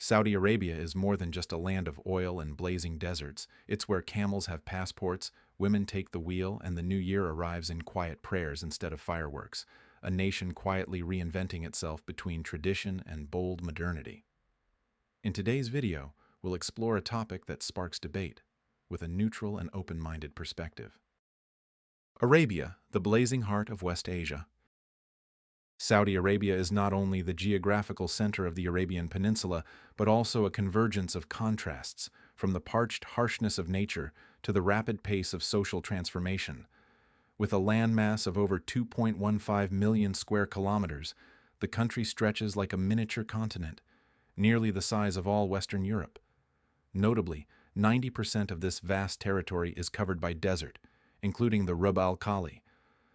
Saudi Arabia is more than just a land of oil and blazing deserts. It's where camels have passports, women take the wheel, and the new year arrives in quiet prayers instead of fireworks, a nation quietly reinventing itself between tradition and bold modernity. In today's video, we'll explore a topic that sparks debate, with a neutral and open-minded perspective. Arabia, the blazing heart of West Asia. Saudi Arabia is not only the geographical center of the Arabian Peninsula, but also a convergence of contrasts, from the parched harshness of nature to the rapid pace of social transformation. With a landmass of over 2.15 million square kilometers, the country stretches like a miniature continent, nearly the size of all Western Europe. Notably, 90% of this vast territory is covered by desert, including the Rub al Khali,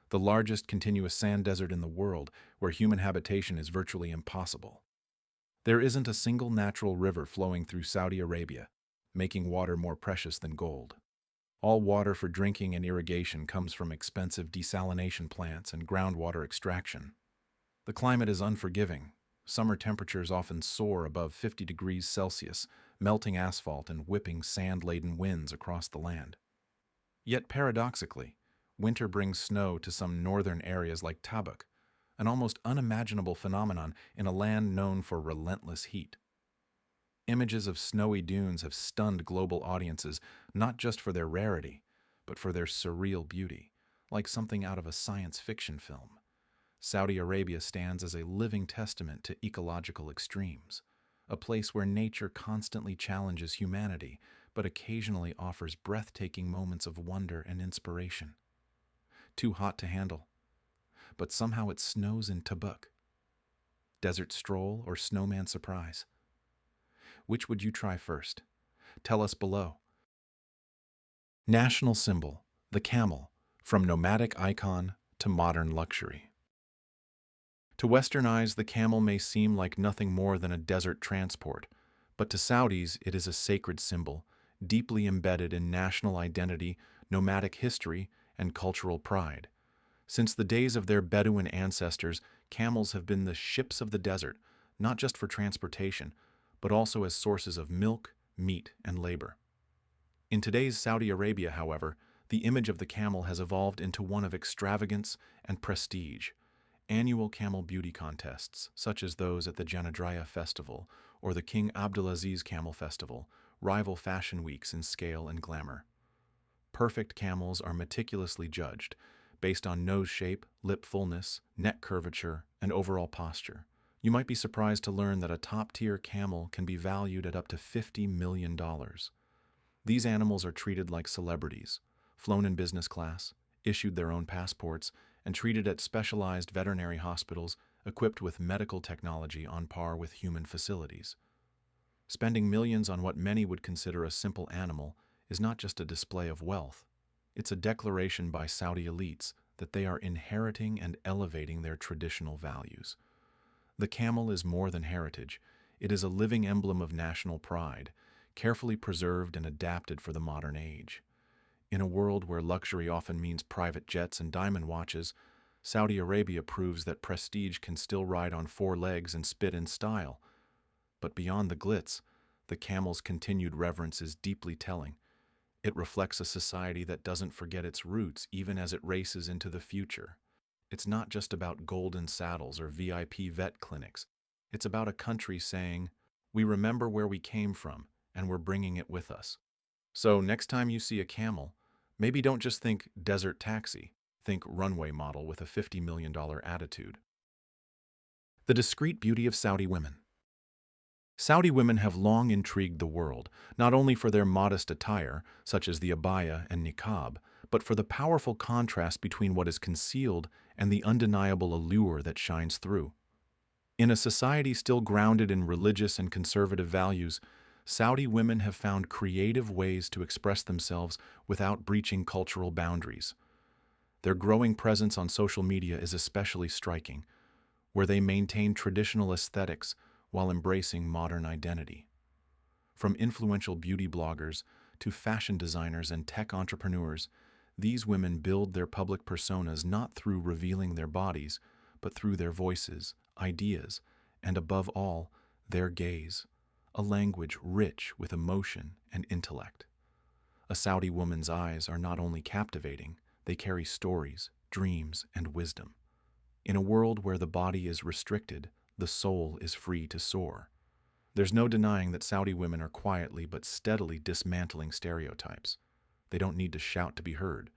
the largest continuous sand desert in the world, where human habitation is virtually impossible. There isn't a single natural river flowing through Saudi Arabia, making water more precious than gold. All water for drinking and irrigation comes from expensive desalination plants and groundwater extraction. The climate is unforgiving. Summer temperatures often soar above 50 degrees Celsius, melting asphalt and whipping sand-laden winds across the land. Yet paradoxically, winter brings snow to some northern areas like Tabuk, an almost unimaginable phenomenon in a land known for relentless heat. Images of snowy dunes have stunned global audiences not just for their rarity, but for their surreal beauty, like something out of a science fiction film. Saudi Arabia stands as a living testament to ecological extremes, a place where nature constantly challenges humanity, but occasionally offers breathtaking moments of wonder and inspiration. Too hot to handle, but somehow it snows in Tabuk. Desert stroll or snowman surprise? Which would you try first? Tell us below. National symbol, the camel, from nomadic icon to modern luxury. To Western eyes, the camel may seem like nothing more than a desert transport, but to Saudis, it is a sacred symbol, deeply embedded in national identity, nomadic history, and cultural pride. Since the days of their Bedouin ancestors, camels have been the ships of the desert, not just for transportation, but also as sources of milk, meat, and labor. In today's Saudi Arabia, however, the image of the camel has evolved into one of extravagance and prestige. Annual camel beauty contests, such as those at the Janadriya Festival or the King Abdulaziz Camel Festival, rival fashion weeks in scale and glamour. Perfect camels are meticulously judged, based on nose shape, lip fullness, neck curvature, and overall posture. You might be surprised to learn that a top-tier camel can be valued at up to $50 million. These animals are treated like celebrities, flown in business class, issued their own passports, and treated at specialized veterinary hospitals equipped with medical technology on par with human facilities. Spending millions on what many would consider a simple animal is not just a display of wealth. It's a declaration by Saudi elites that they are inheriting and elevating their traditional values. The camel is more than heritage. It is a living emblem of national pride, carefully preserved and adapted for the modern age. In a world where luxury often means private jets and diamond watches, Saudi Arabia proves that prestige can still ride on four legs and spit in style. But beyond the glitz, the camel's continued reverence is deeply telling. It reflects a society that doesn't forget its roots even as it races into the future. It's not just about golden saddles or VIP vet clinics. It's about a country saying, "We remember where we came from, and we're bringing it with us." So next time you see a camel, maybe don't just think desert taxi, think runway model with a $50 million attitude. The discreet beauty of Saudi women. Saudi women have long intrigued the world, not only for their modest attire, such as the abaya and niqab, but for the powerful contrast between what is concealed and the undeniable allure that shines through. In a society still grounded in religious and conservative values, Saudi women have found creative ways to express themselves without breaching cultural boundaries. Their growing presence on social media is especially striking, where they maintain traditional aesthetics while embracing modern identity. From influential beauty bloggers to fashion designers and tech entrepreneurs, these women build their public personas not through revealing their bodies, but through their voices, ideas, and above all, their gaze, a language rich with emotion and intellect. A Saudi woman's eyes are not only captivating, they carry stories, dreams, and wisdom. In a world where the body is restricted, the soul is free to soar. There's no denying that Saudi women are quietly but steadily dismantling stereotypes. They don't need to shout to be heard,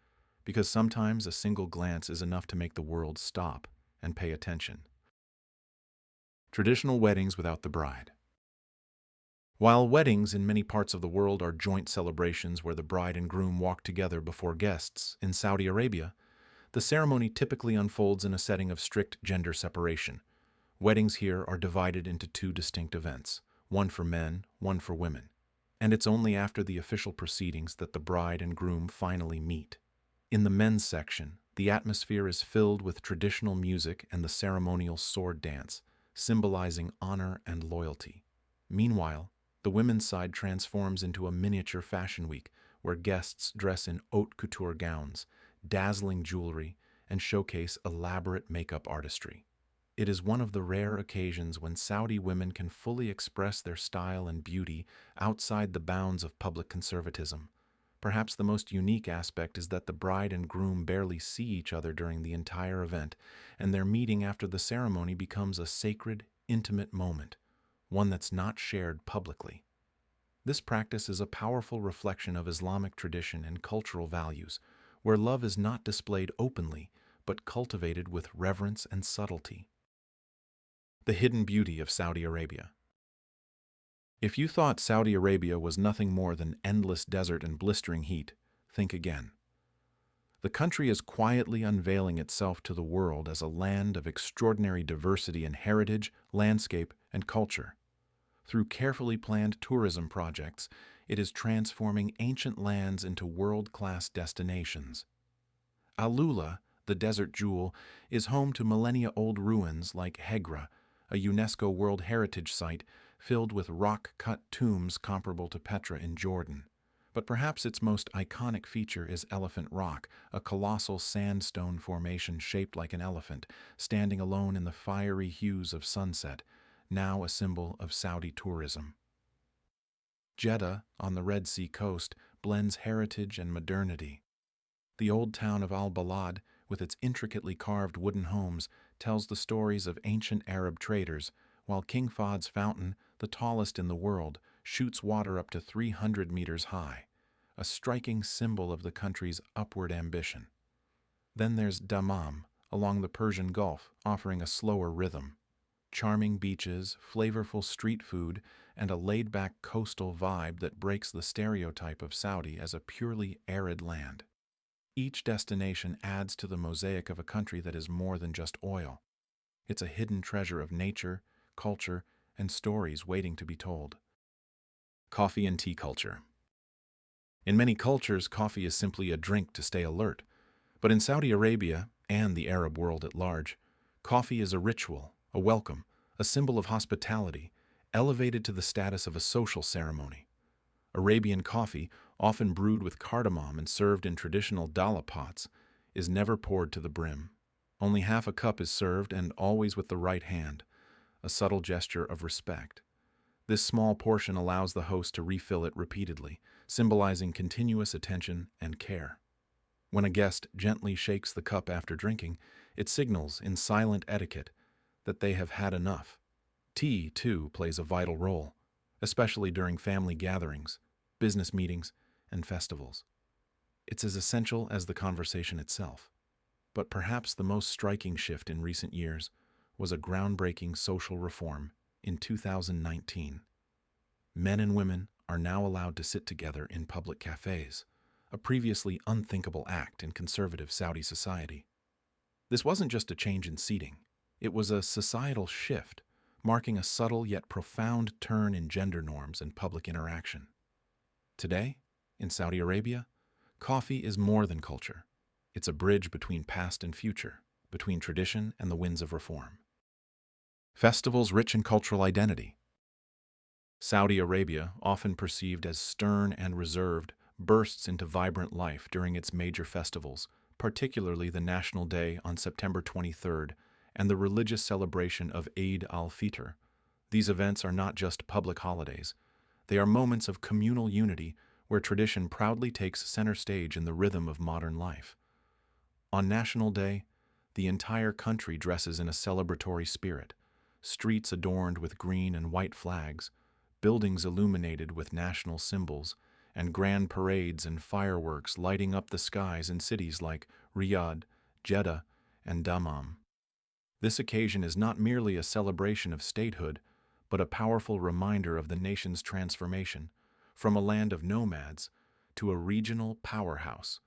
because sometimes a single glance is enough to make the world stop and pay attention. Traditional weddings without the bride. While weddings in many parts of the world are joint celebrations where the bride and groom walk together before guests, in Saudi Arabia, the ceremony typically unfolds in a setting of strict gender separation. Weddings here are divided into two distinct events, one for men, one for women, and it's only after the official proceedings that the bride and groom finally meet. In the men's section, the atmosphere is filled with traditional music and the ceremonial sword dance, symbolizing honor and loyalty. Meanwhile, the women's side transforms into a miniature fashion week where guests dress in haute couture gowns, dazzling jewelry, and showcase elaborate makeup artistry. It is one of the rare occasions when Saudi women can fully express their style and beauty outside the bounds of public conservatism. Perhaps the most unique aspect is that the bride and groom barely see each other during the entire event, and their meeting after the ceremony becomes a sacred, intimate moment, one that's not shared publicly. This practice is a powerful reflection of Islamic tradition and cultural values, where love is not displayed openly, but cultivated with reverence and subtlety. The hidden beauty of Saudi Arabia. If you thought Saudi Arabia was nothing more than endless desert and blistering heat, think again. The country is quietly unveiling itself to the world as a land of extraordinary diversity in heritage, landscape, and culture. Through carefully planned tourism projects, it is transforming ancient lands into world-class destinations. Alula, the desert jewel, is home to millennia-old ruins like Hejri, a UNESCO World Heritage Site filled with rock-cut tombs comparable to Petra in Jordan. But perhaps its most iconic feature is Elephant Rock, a colossal sandstone formation shaped like an elephant, standing alone in the fiery hues of sunset, now a symbol of Saudi tourism. Jeddah, on the Red Sea coast, blends heritage and modernity. The old town of Al-Balad, with its intricately carved wooden homes, tells the stories of ancient Arab traders, while King Fahd's fountain, the tallest in the world, shoots water up to 300 meters high, a striking symbol of the country's upward ambition. Then there's Dammam, along the Persian Gulf, offering a slower rhythm. Charming beaches, flavorful street food, and a laid-back coastal vibe that breaks the stereotype of Saudi as a purely arid land. Each destination adds to the mosaic of a country that is more than just oil. It's a hidden treasure of nature, culture, and stories waiting to be told. Coffee and tea culture. In many cultures, coffee is simply a drink to stay alert. But in Saudi Arabia, and the Arab world at large, coffee is a ritual, a welcome, a symbol of hospitality, elevated to the status of a social ceremony. Arabian coffee, often brewed with cardamom and served in traditional dalla pots, is never poured to the brim. Only half a cup is served, and always with the right hand, a subtle gesture of respect. This small portion allows the host to refill it repeatedly, symbolizing continuous attention and care. When a guest gently shakes the cup after drinking, it signals, in silent etiquette, that they have had enough. Tea, too, plays a vital role, especially during family gatherings, business meetings, and festivals. It's as essential as the conversation itself. But perhaps the most striking shift in recent years was a groundbreaking social reform in 2019. Men and women are now allowed to sit together in public cafes, a previously unthinkable act in conservative Saudi society. This wasn't just a change in seating. It was a societal shift, marking a subtle yet profound turn in gender norms and public interaction. Today, in Saudi Arabia, coffee is more than culture. It's a bridge between past and future, between tradition and the winds of reform. Festivals rich in cultural identity. Saudi Arabia, often perceived as stern and reserved, bursts into vibrant life during its major festivals, particularly the National Day on September 23rd and the religious celebration of Eid al-Fitr, These events are not just public holidays. They are moments of communal unity where tradition proudly takes center stage in the rhythm of modern life. On National Day, the entire country dresses in a celebratory spirit, streets adorned with green and white flags, buildings illuminated with national symbols, and grand parades and fireworks lighting up the skies in cities like Riyadh, Jeddah, and Dammam. This occasion is not merely a celebration of statehood, but a powerful reminder of the nation's transformation from a land of nomads to a regional powerhouse.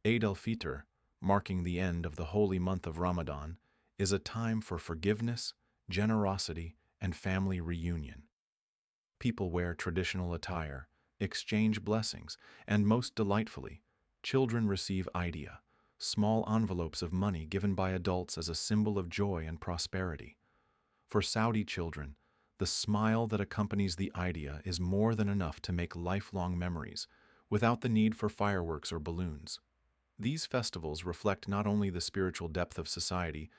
Eid al-Fitr, marking the end of the holy month of Ramadan, is a time for forgiveness, generosity, and family reunion. People wear traditional attire, exchange blessings, and most delightfully, children receive idea, small envelopes of money given by adults as a symbol of joy and prosperity. For Saudi children, the smile that accompanies the idea is more than enough to make lifelong memories, without the need for fireworks or balloons. These festivals reflect not only the spiritual depth of society,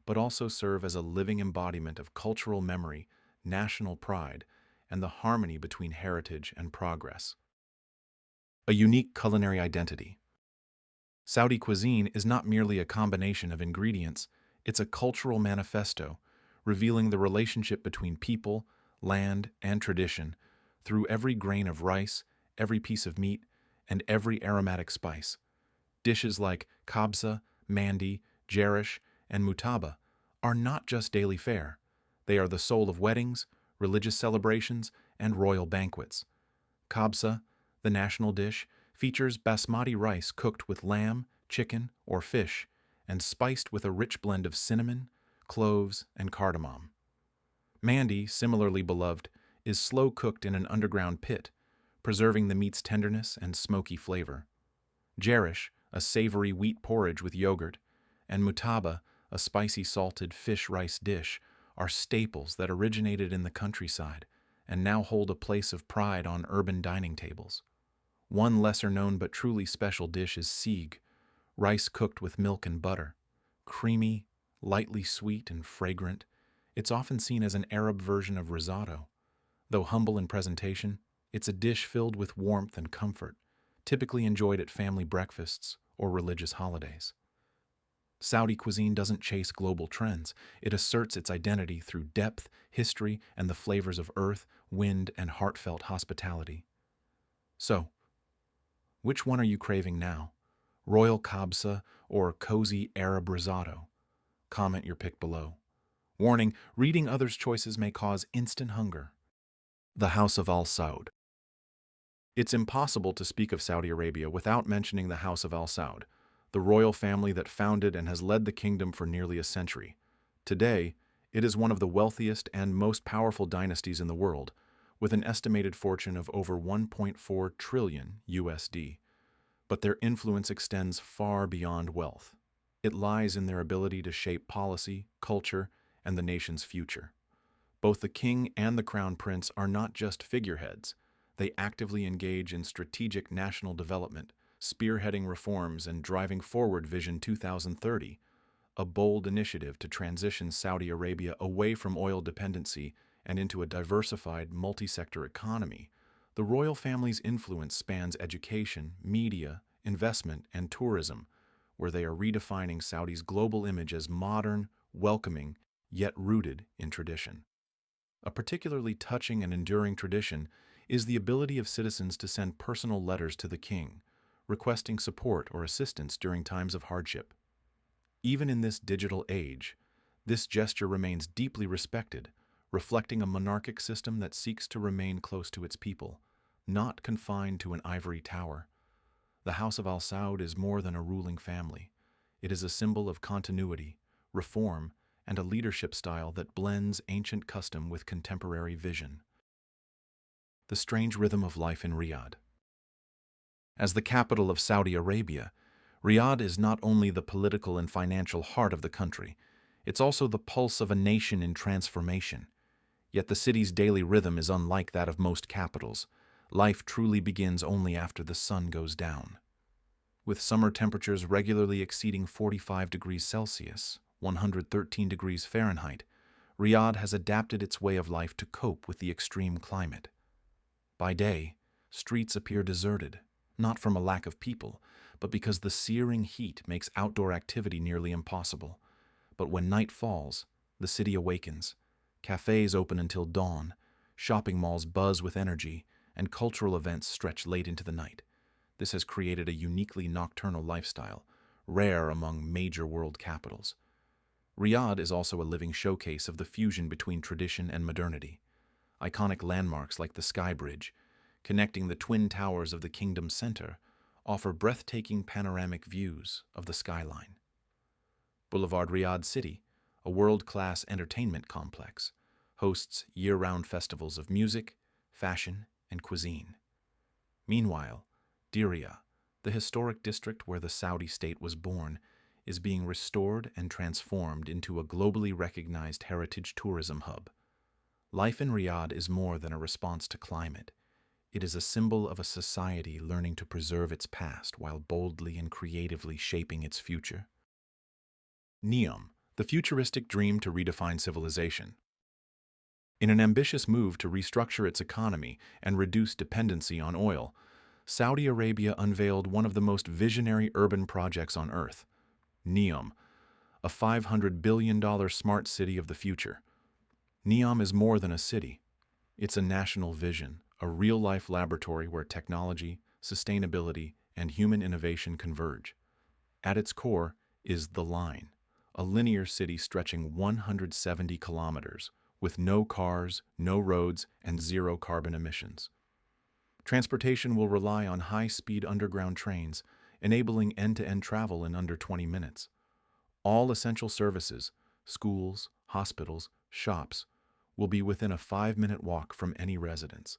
but also serve as a living embodiment of cultural memory, national pride, and the harmony between heritage and progress. A unique culinary identity. Saudi cuisine is not merely a combination of ingredients, it's a cultural manifesto, revealing the relationship between people, land, and tradition through every grain of rice, every piece of meat, and every aromatic spice. Dishes like kabsa, mandi, jerish, and mutaba are not just daily fare. They are the soul of weddings, religious celebrations, and royal banquets. Kabsa, the national dish, features basmati rice cooked with lamb, chicken, or fish, and spiced with a rich blend of cinnamon, cloves, and cardamom. Mandi, similarly beloved, is slow-cooked in an underground pit, preserving the meat's tenderness and smoky flavor. Jerish, a savory wheat porridge with yogurt, and mutaba, a spicy salted fish-rice dish, are staples that originated in the countryside and now hold a place of pride on urban dining tables. One lesser-known but truly special dish is seeg, rice cooked with milk and butter. Creamy, lightly sweet, and fragrant, it's often seen as an Arab version of risotto. Though humble in presentation, it's a dish filled with warmth and comfort, typically enjoyed at family breakfasts or religious holidays. Saudi cuisine doesn't chase global trends. It asserts its identity through depth, history, and the flavors of earth, wind, and heartfelt hospitality. So, which one are you craving now? Royal kabsa or cozy Arab risotto? Comment your pick below. Warning, reading others' choices may cause instant hunger. The House of Al Saud. It's impossible to speak of Saudi Arabia without mentioning the House of Al Saud, the royal family that founded and has led the kingdom for nearly a century. Today, it is one of the wealthiest and most powerful dynasties in the world, with an estimated fortune of over 1.4 trillion USD. But their influence extends far beyond wealth. It lies in their ability to shape policy, culture, and the nation's future. Both the king and the crown prince are not just figureheads. They actively engage in strategic national development, spearheading reforms and driving forward Vision 2030, a bold initiative to transition Saudi Arabia away from oil dependency and into a diversified, multi-sector economy. The royal family's influence spans education, media, investment, and tourism, where they are redefining Saudi's global image as modern, welcoming, yet rooted in tradition. A particularly touching and enduring tradition is the ability of citizens to send personal letters to the king, requesting support or assistance during times of hardship. Even in this digital age, this gesture remains deeply respected, reflecting a monarchic system that seeks to remain close to its people, not confined to an ivory tower. The House of Al Saud is more than a ruling family. It is a symbol of continuity, reform, and a leadership style that blends ancient custom with contemporary vision. The strange rhythm of life in Riyadh. As the capital of Saudi Arabia, Riyadh is not only the political and financial heart of the country, it's also the pulse of a nation in transformation. Yet the city's daily rhythm is unlike that of most capitals. Life truly begins only after the sun goes down. With summer temperatures regularly exceeding 45 degrees Celsius, 113 degrees Fahrenheit, Riyadh has adapted its way of life to cope with the extreme climate. By day, streets appear deserted, not from a lack of people, but because the searing heat makes outdoor activity nearly impossible. But when night falls, the city awakens. Cafes open until dawn, shopping malls buzz with energy, and cultural events stretch late into the night. This has created a uniquely nocturnal lifestyle, rare among major world capitals. Riyadh is also a living showcase of the fusion between tradition and modernity. Iconic landmarks like the Sky Bridge, connecting the twin towers of the kingdom's center, offer breathtaking panoramic views of the skyline. Boulevard Riyadh City, a world-class entertainment complex, hosts year-round festivals of music, fashion, and cuisine. Meanwhile, Diriyah, the historic district where the Saudi state was born, is being restored and transformed into a globally recognized heritage tourism hub. Life in Riyadh is more than a response to climate. It is a symbol of a society learning to preserve its past while boldly and creatively shaping its future. NEOM, the futuristic dream to redefine civilization. In an ambitious move to restructure its economy and reduce dependency on oil, Saudi Arabia unveiled one of the most visionary urban projects on Earth, NEOM, a $500 billion smart city of the future. NEOM is more than a city. It's a national vision, a real-life laboratory where technology, sustainability, and human innovation converge. At its core is The Line, a linear city stretching 170 kilometers, with no cars, no roads, and zero carbon emissions. Transportation will rely on high-speed underground trains, enabling end-to-end travel in under 20 minutes. All essential services, schools, hospitals, shops, will be within a 5-minute walk from any residence.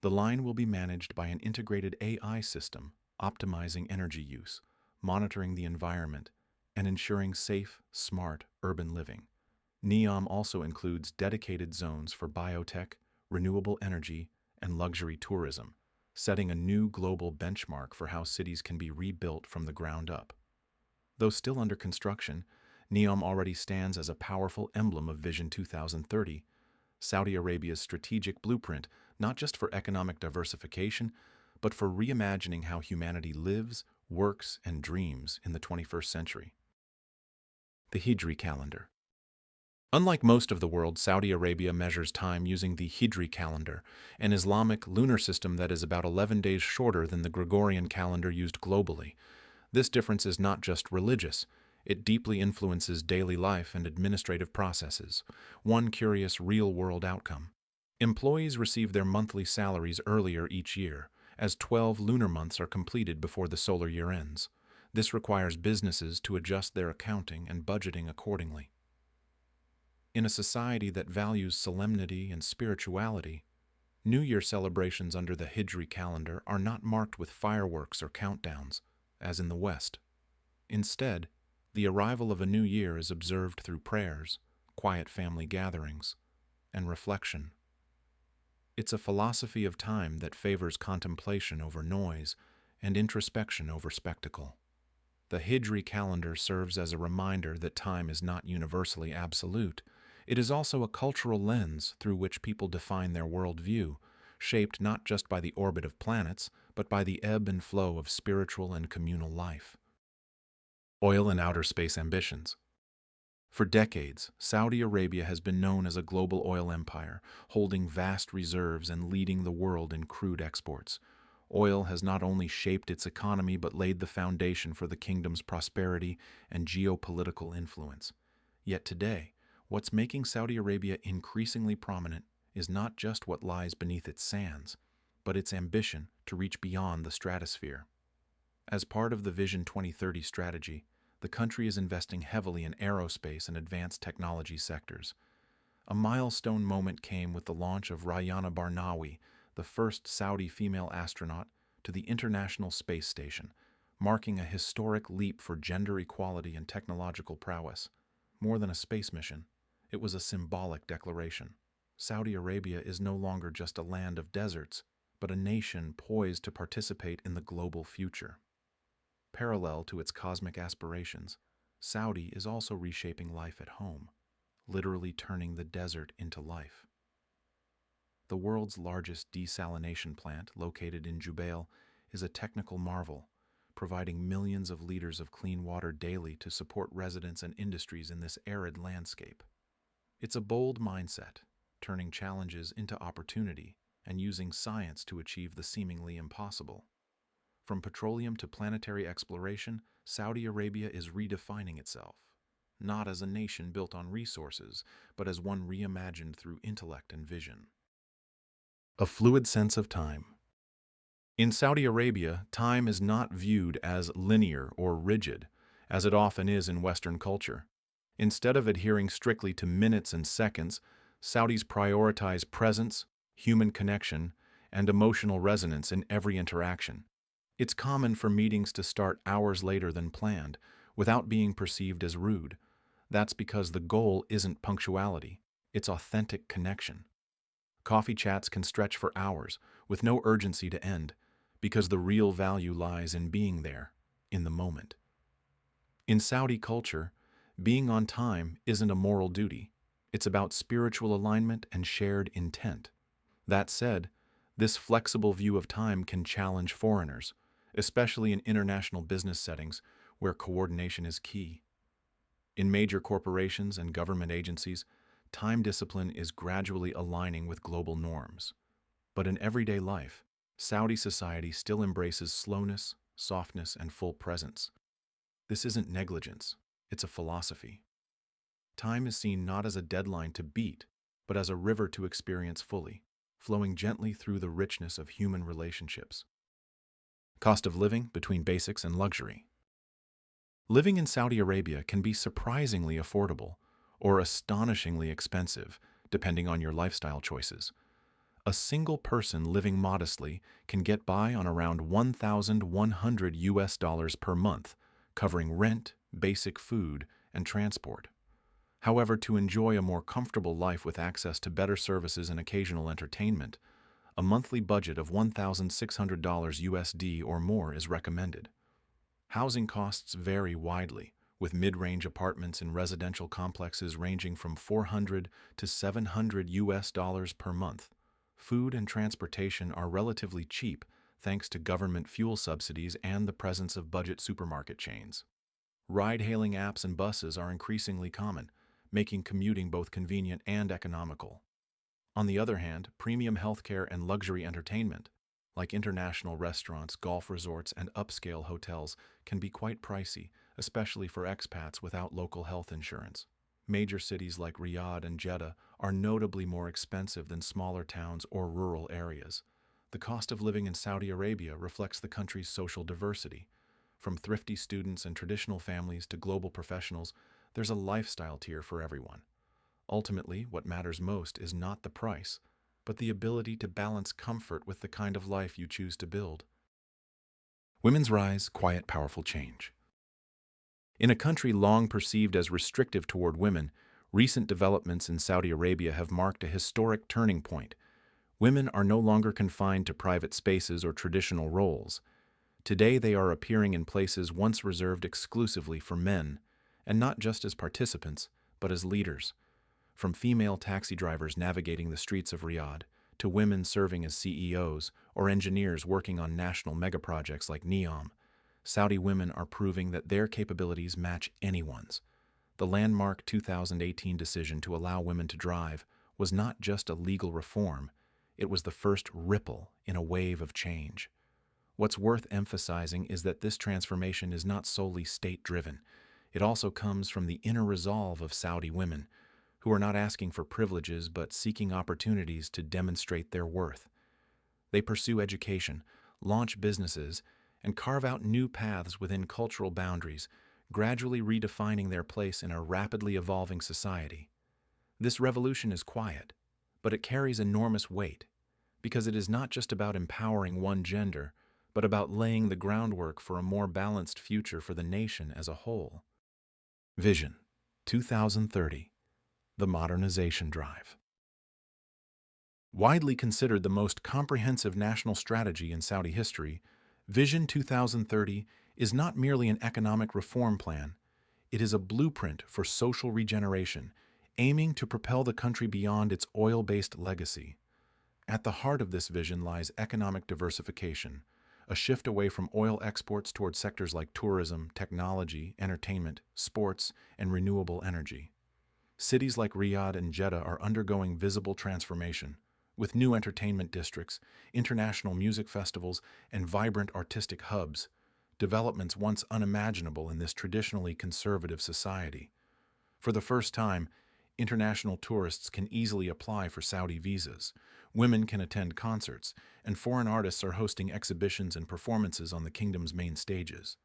The line will be managed by an integrated AI system, optimizing energy use, monitoring the environment, and ensuring safe, smart urban living. NEOM also includes dedicated zones for biotech, renewable energy, and luxury tourism, setting a new global benchmark for how cities can be rebuilt from the ground up. Though still under construction, NEOM already stands as a powerful emblem of Vision 2030, Saudi Arabia's strategic blueprint not just for economic diversification, but for reimagining how humanity lives, works, and dreams in the 21st century. The Hijri Calendar. Unlike most of the world, Saudi Arabia measures time using the Hijri Calendar, an Islamic lunar system that is about 11 days shorter than the Gregorian calendar used globally. This difference is not just religious. It deeply influences daily life and administrative processes. One curious real-world outcome. Employees receive their monthly salaries earlier each year, as 12 lunar months are completed before the solar year ends. This requires businesses to adjust their accounting and budgeting accordingly. In a society that values solemnity and spirituality, New Year celebrations under the Hijri calendar are not marked with fireworks or countdowns, as in the West. Instead, the arrival of a new year is observed through prayers, quiet family gatherings, and reflection. It's a philosophy of time that favors contemplation over noise and introspection over spectacle. The Hijri calendar serves as a reminder that time is not universally absolute. It is also a cultural lens through which people define their worldview, shaped not just by the orbit of planets, but by the ebb and flow of spiritual and communal life. Oil and outer space ambitions. For decades, Saudi Arabia has been known as a global oil empire, holding vast reserves and leading the world in crude exports. Oil has not only shaped its economy but laid the foundation for the kingdom's prosperity and geopolitical influence. Yet today, what's making Saudi Arabia increasingly prominent is not just what lies beneath its sands, but its ambition to reach beyond the stratosphere. As part of the Vision 2030 strategy, the country is investing heavily in aerospace and advanced technology sectors. A milestone moment came with the launch of Rayana Barnawi, the first Saudi female astronaut, to the International Space Station, marking a historic leap for gender equality and technological prowess. More than a space mission, it was a symbolic declaration. Saudi Arabia is no longer just a land of deserts, but a nation poised to participate in the global future. Parallel to its cosmic aspirations, Saudi is also reshaping life at home. literally turning the desert into life. The world's largest desalination plant, located in Jubail, is a technical marvel, providing millions of liters of clean water daily to support residents and industries in this arid landscape. It's a bold mindset, turning challenges into opportunity and using science to achieve the seemingly impossible. From petroleum to planetary exploration, Saudi Arabia is redefining itself, not as a nation built on resources, but as one reimagined through intellect and vision. A fluid sense of time. In Saudi Arabia, time is not viewed as linear or rigid, as it often is in Western culture. Instead of adhering strictly to minutes and seconds, Saudis prioritize presence, human connection, and emotional resonance in every interaction. It's common for meetings to start hours later than planned, without being perceived as rude. That's because the goal isn't punctuality, it's authentic connection. Coffee chats can stretch for hours, with no urgency to end, because the real value lies in being there, in the moment. In Saudi culture, being on time isn't a moral duty. It's about spiritual alignment and shared intent. That said, this flexible view of time can challenge foreigners, especially in international business settings where coordination is key. In major corporations and government agencies, time discipline is gradually aligning with global norms. But in everyday life, Saudi society still embraces slowness, softness, and full presence. This isn't negligence, it's a philosophy. Time is seen not as a deadline to beat, but as a river to experience fully, flowing gently through the richness of human relationships. Cost of living between basics and luxury. Living in Saudi Arabia can be surprisingly affordable or astonishingly expensive, depending on your lifestyle choices. A single person living modestly can get by on around $1,100 per month, covering rent, basic food, and transport. However, to enjoy a more comfortable life with access to better services and occasional entertainment, a monthly budget of $1,600 USD or more is recommended. Housing costs vary widely, with mid-range apartments in residential complexes ranging from $400 to $700 per month. Food and transportation are relatively cheap thanks to government fuel subsidies and the presence of budget supermarket chains. Ride-hailing apps and buses are increasingly common, making commuting both convenient and economical. On the other hand, premium healthcare and luxury entertainment, like international restaurants, golf resorts, and upscale hotels, can be quite pricey, especially for expats without local health insurance. Major cities like Riyadh and Jeddah are notably more expensive than smaller towns or rural areas. The cost of living in Saudi Arabia reflects the country's social diversity. From thrifty students and traditional families to global professionals, there's a lifestyle tier for everyone. Ultimately, what matters most is not the price, but the ability to balance comfort with the kind of life you choose to build. Women's rise, quiet, powerful change. In a country long perceived as restrictive toward women, recent developments in Saudi Arabia have marked a historic turning point. Women are no longer confined to private spaces or traditional roles. Today they are appearing in places once reserved exclusively for men, and not just as participants, but as leaders. From female taxi drivers navigating the streets of Riyadh, to women serving as CEOs or engineers working on national megaprojects like NEOM, Saudi women are proving that their capabilities match anyone's. The landmark 2018 decision to allow women to drive was not just a legal reform, it was the first ripple in a wave of change. What's worth emphasizing is that this transformation is not solely state-driven. It also comes from the inner resolve of Saudi women, who are not asking for privileges but seeking opportunities to demonstrate their worth. They pursue education, launch businesses, and carve out new paths within cultural boundaries, gradually redefining their place in a rapidly evolving society. This revolution is quiet, but it carries enormous weight, because it is not just about empowering one gender, but about laying the groundwork for a more balanced future for the nation as a whole. Vision 2030. The Modernization Drive. Widely considered the most comprehensive national strategy in Saudi history, Vision 2030 is not merely an economic reform plan, it is a blueprint for social regeneration, aiming to propel the country beyond its oil-based legacy. At the heart of this vision lies economic diversification, a shift away from oil exports toward sectors like tourism, technology, entertainment, sports, and renewable energy. Cities like Riyadh and Jeddah are undergoing visible transformation, with new entertainment districts, international music festivals, and vibrant artistic hubs, developments once unimaginable in this traditionally conservative society. For the first time, international tourists can easily apply for Saudi visas, women can attend concerts, and foreign artists are hosting exhibitions and performances on the kingdom's main stages.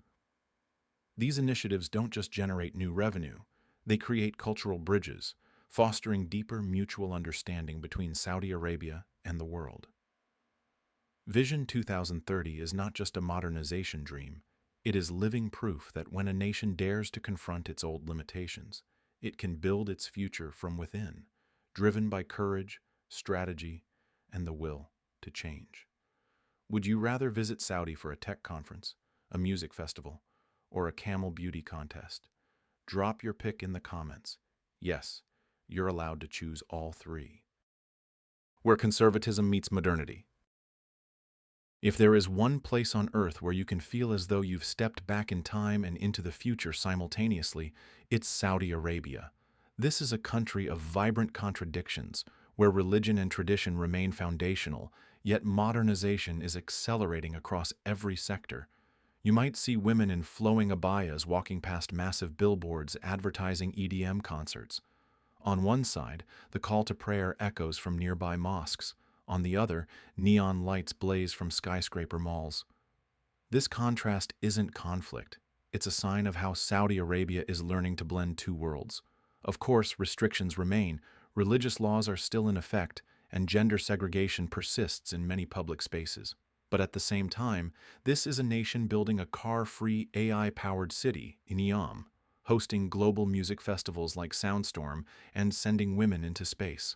These initiatives don't just generate new revenue, they create cultural bridges, fostering deeper mutual understanding between Saudi Arabia and the world. Vision 2030 is not just a modernization dream, it is living proof that when a nation dares to confront its old limitations, it can build its future from within, driven by courage, strategy, and the will to change. Would you rather visit Saudi for a tech conference, a music festival, or a camel beauty contest? Drop your pick in the comments. Yes, you're allowed to choose all three. Where conservatism meets modernity. If there is one place on Earth where you can feel as though you've stepped back in time and into the future simultaneously, it's Saudi Arabia. This is a country of vibrant contradictions, where religion and tradition remain foundational, yet modernization is accelerating across every sector. You might see women in flowing abayas walking past massive billboards advertising EDM concerts. On one side, the call to prayer echoes from nearby mosques. On the other, neon lights blaze from skyscraper malls. This contrast isn't conflict. It's a sign of how Saudi Arabia is learning to blend two worlds. Of course, restrictions remain, religious laws are still in effect, and gender segregation persists in many public spaces. But at the same time, this is a nation building a car-free, AI-powered city, NEOM, hosting global music festivals like Soundstorm and sending women into space.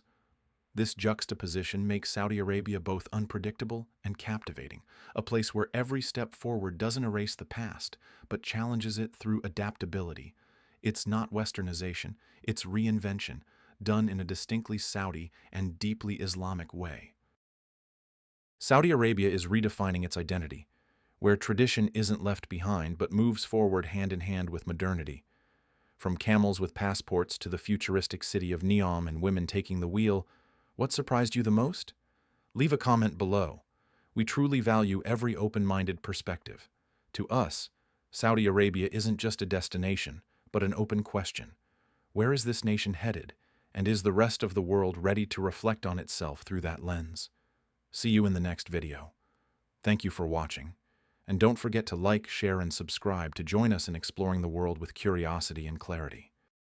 This juxtaposition makes Saudi Arabia both unpredictable and captivating, a place where every step forward doesn't erase the past, but challenges it through adaptability. It's not westernization, it's reinvention, done in a distinctly Saudi and deeply Islamic way. Saudi Arabia is redefining its identity, where tradition isn't left behind but moves forward hand in hand with modernity. From camels with passports to the futuristic city of NEOM and women taking the wheel, what surprised you the most? Leave a comment below. We truly value every open-minded perspective. To us, Saudi Arabia isn't just a destination, but an open question. Where is this nation headed, and is the rest of the world ready to reflect on itself through that lens? See you in the next video. Thank you for watching. And don't forget to like, share, and subscribe to join us in exploring the world with curiosity and clarity.